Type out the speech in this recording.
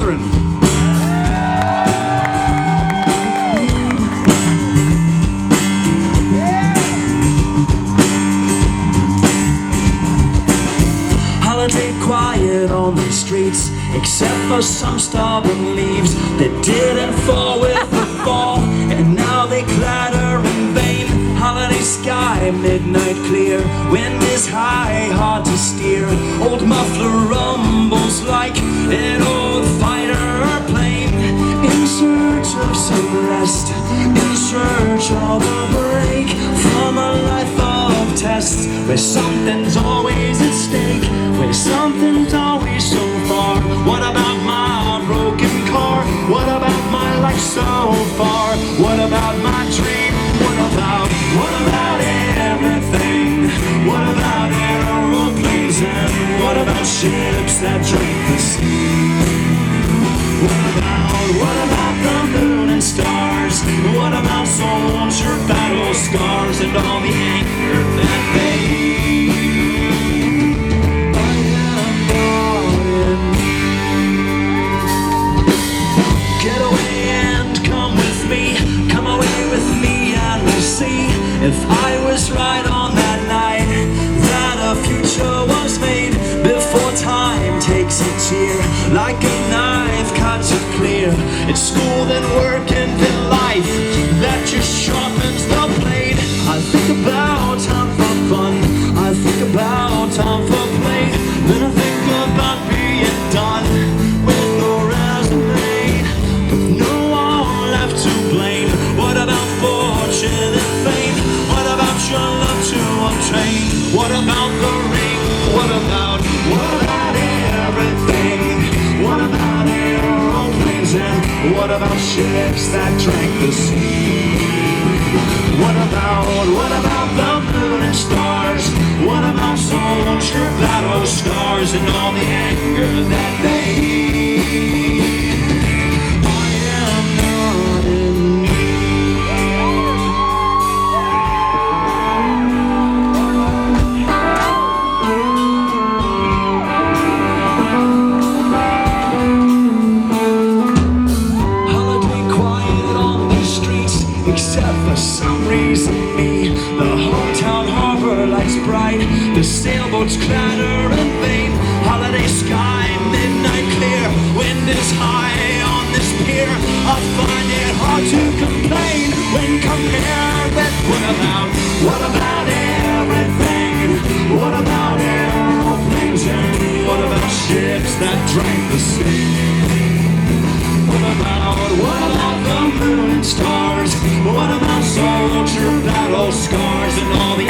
children. Holiday quiet on the streets, except for some stubborn leaves that didn't fall with the fall, and now they clatter in vain. Holiday sky, midnight clear, wind is high, hard to steer. Old muffler rumbles like an old fighter plane, in search of some rest, in search of a break from a life of tests, where something's always at stake, where something's always so far. What about my broken car? What about my life so far? What about my dream? What about everything? What about aeroplanes, and what about ships that drink the sea? What about the moon and stars? What about soldier battle scars and all the anger that they get away and come with me, come away with me, and we'll see if I was right on that night, that a future was made before time takes its year, like a knife cuts it clear. It's school, then work, and then life that just sharpens the blade. I think about time for fun, I think about time for play, then I think about being done with no resume, with no one left to blame. What about fortune and fame? What about your love to obtain? What about the ring? What about everything? What about aeroplanes, and what about ships that drank the sea? What about the moon and stars? What about soldier battle scars and all the anger that they I am not in except for some reason me. The hometown harbor lights bright, the sailboats clatter in vain. Holiday sky, midnight clear, wind is high on this pier. I find it hard to complain when compared with what about everything? What about aeroplanes, and what about ships that drank the sea? What about the moon and stars? What about soldier battle scars and all the